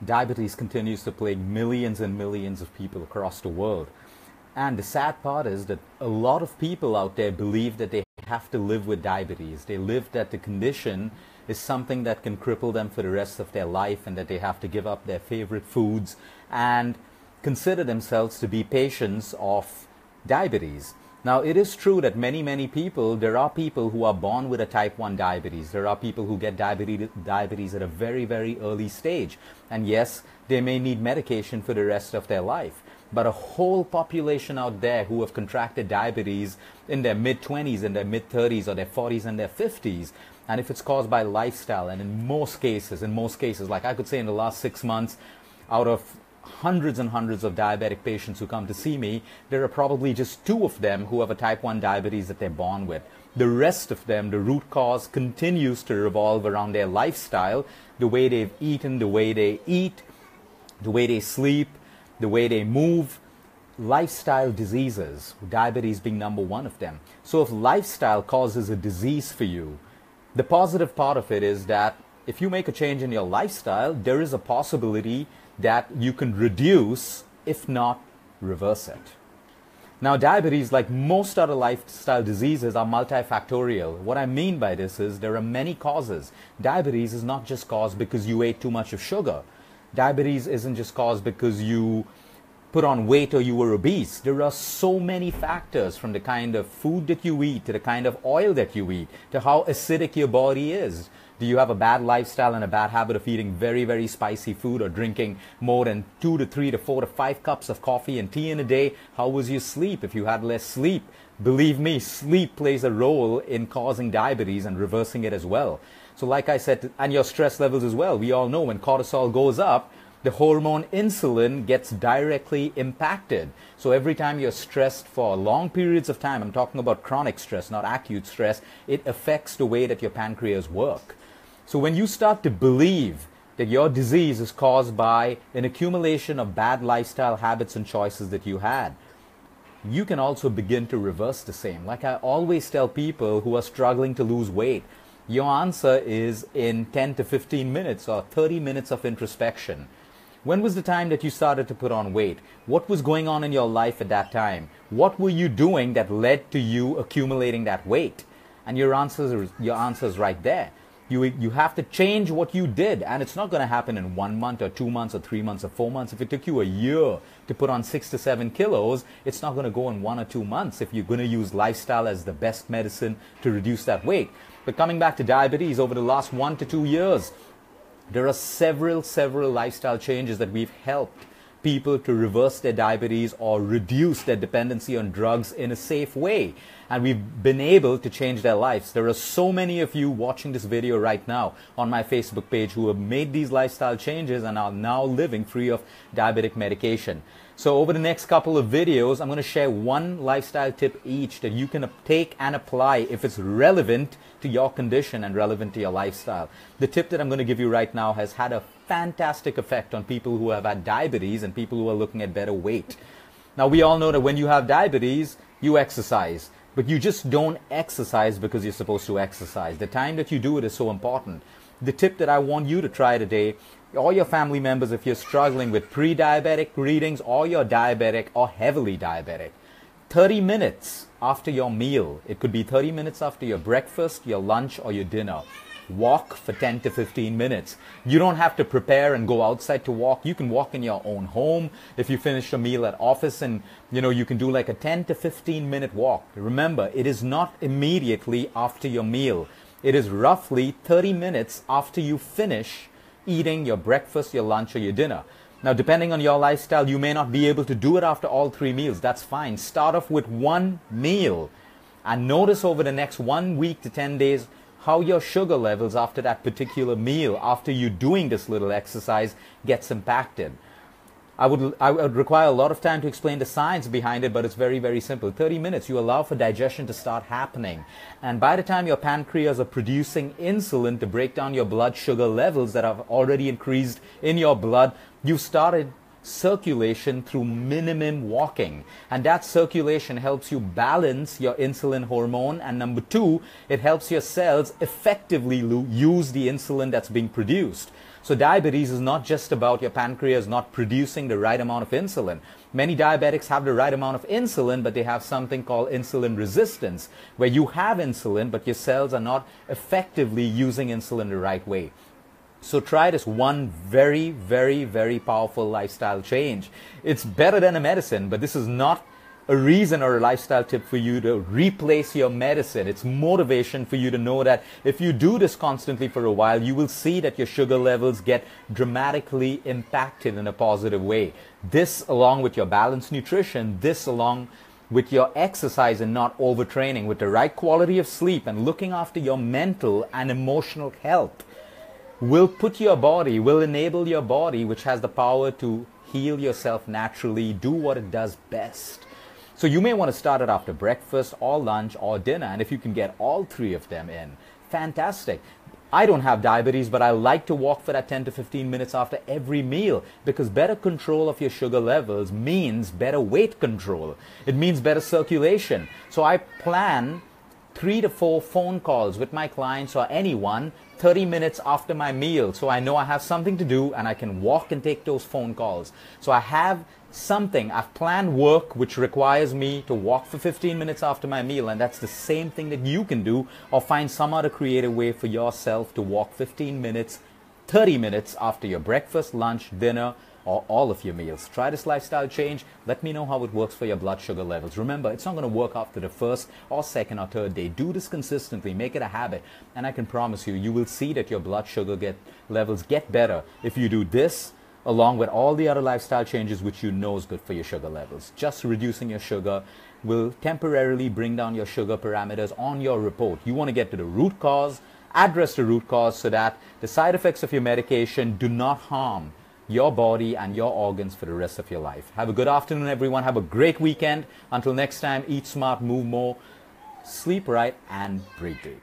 Diabetes continues to plague millions and millions of people across the world. And the sad part is that a lot of people out there believe that they have to live with diabetes. They live that the condition is something that can cripple them for the rest of their life, and that they have to give up their favorite foods and consider themselves to be patients of diabetes. Now, it is true that many people, there are people who are born with a type 1 diabetes. There are people who get diabetes at a very early stage. And yes, they may need medication for the rest of their life. But a whole population out there who have contracted diabetes in their mid-20s, in their mid-30s, or their 40s and their 50s, and if it's caused by lifestyle, and in most cases, like I could say in the last 6 months, out of hundreds and hundreds of diabetic patients who come to see me, there are probably just 2 of them who have a type 1 diabetes that they're born with. The rest of them, the root cause continues to revolve around their lifestyle, the way they've eaten, the way they eat, the way they sleep, the way they move. Lifestyle diseases, diabetes being number 1 of them. So if lifestyle causes a disease for you, the positive part of it is that if you make a change in your lifestyle, there is a possibility that you can reduce, if not reverse it. Now, diabetes, like most other lifestyle diseases, are multifactorial. What I mean by this is there are many causes. Diabetes is not just caused because you ate too much of sugar. Diabetes isn't just caused because you put on weight or you were obese. There are so many factors, from the kind of food that you eat, to the kind of oil that you eat, to how acidic your body is. Do you have a bad lifestyle and a bad habit of eating very spicy food, or drinking more than 2 to 3 to 4 to 5 cups of coffee and tea in a day? How was your sleep? If you had less sleep, believe me, sleep plays a role in causing diabetes and reversing it as well. So like I said, and your stress levels as well. We all know when cortisol goes up, the hormone insulin gets directly impacted. So every time you're stressed for long periods of time, I'm talking about chronic stress, not acute stress, it affects the way that your pancreas work. So when you start to believe that your disease is caused by an accumulation of bad lifestyle habits and choices that you had, you can also begin to reverse the same. Like I always tell people who are struggling to lose weight, your answer is in 10 to 15 minutes or 30 minutes of introspection. When was the time that you started to put on weight? What was going on in your life at that time? What were you doing that led to you accumulating that weight? And your answer is right there. You have to change what you did, and it's not going to happen in 1 month or 2 months or 3 months or 4 months. If it took you a year to put on 6 to 7 kilos, it's not going to go in 1 or 2 months if you're going to use lifestyle as the best medicine to reduce that weight. But coming back to diabetes, over the last 1 to 2 years, there are several lifestyle changes that we've helped people to reverse their diabetes or reduce their dependency on drugs in a safe way. And we've been able to change their lives. There are so many of you watching this video right now on my Facebook page who have made these lifestyle changes and are now living free of diabetic medication. So over the next couple of videos, I'm going to share 1 lifestyle tip each that you can take and apply if it's relevant to your condition and relevant to your lifestyle. The tip that I'm going to give you right now has had a fantastic effect on people who have had diabetes and people who are looking at better weight. Now, we all know that when you have diabetes, you exercise. But you just don't exercise because you're supposed to exercise. The time that you do it is so important. The tip that I want you to try today, all your family members, if you're struggling with pre-diabetic readings or you're diabetic or heavily diabetic, 30 minutes after your meal, it could be 30 minutes after your breakfast, your lunch, or your dinner, walk for 10 to 15 minutes. You don't have to prepare and go outside to walk. You can walk in your own home. If you finish a meal at office, and you can do like a 10 to 15 minute walk. Remember, it is not immediately after your meal. It is roughly 30 minutes after you finish eating your breakfast, your lunch, or your dinner. Now, depending on your lifestyle, you may not be able to do it after all 3 meals. That's fine. Start off with 1 meal and notice over the next 1 week to 10 days how your sugar levels after that particular meal, after you doing this little exercise, gets impacted. I would require a lot of time to explain the science behind it, but it's very simple. 30 minutes, you allow for digestion to start happening. And by the time your pancreas are producing insulin to break down your blood sugar levels that have already increased in your blood, you've started circulation through minimum walking. And that circulation helps you balance your insulin hormone. And number two, it helps your cells effectively use the insulin that's being produced. So diabetes is not just about your pancreas not producing the right amount of insulin. Many diabetics have the right amount of insulin, but they have something called insulin resistance, where you have insulin, but your cells are not effectively using insulin the right way. So try this one very, very, very powerful lifestyle change. It's better than a medicine, but this is not a reason or a lifestyle tip for you to replace your medicine. It's motivation for you to know that if you do this constantly for a while, you will see that your sugar levels get dramatically impacted in a positive way. This, along with your balanced nutrition, this along with your exercise and not overtraining, with the right quality of sleep and looking after your mental and emotional health, will enable your body, which has the power to heal yourself naturally, do what it does best. So you may want to start it after breakfast or lunch or dinner, and if you can get all three of them in, fantastic. I don't have diabetes, but I like to walk for that 10 to 15 minutes after every meal, because better control of your sugar levels means better weight control. It means better circulation. So I plan 3 to 4 phone calls with my clients or anyone 30 minutes after my meal, so I know I have something to do and I can walk and take those phone calls. So I have I've planned work which requires me to walk for 15 minutes after my meal, and that's the same thing that you can do, or find some other creative way for yourself to walk 15 minutes, 30 minutes after your breakfast, lunch, dinner, or all of your meals. Try this lifestyle change. Let me know how it works for your blood sugar levels. Remember, it's not going to work after the first or second or third day. Do this consistently. Make it a habit. And I can promise you, you will see that your blood sugar levels get better if you do this along with all the other lifestyle changes which you know is good for your sugar levels. Just reducing your sugar will temporarily bring down your sugar parameters on your report. You want to get to the root cause, address the root cause, so that the side effects of your medication do not harm your body and your organs for the rest of your life. Have a good afternoon, everyone. Have a great weekend. Until next time, eat smart, move more, sleep right, and breathe deep.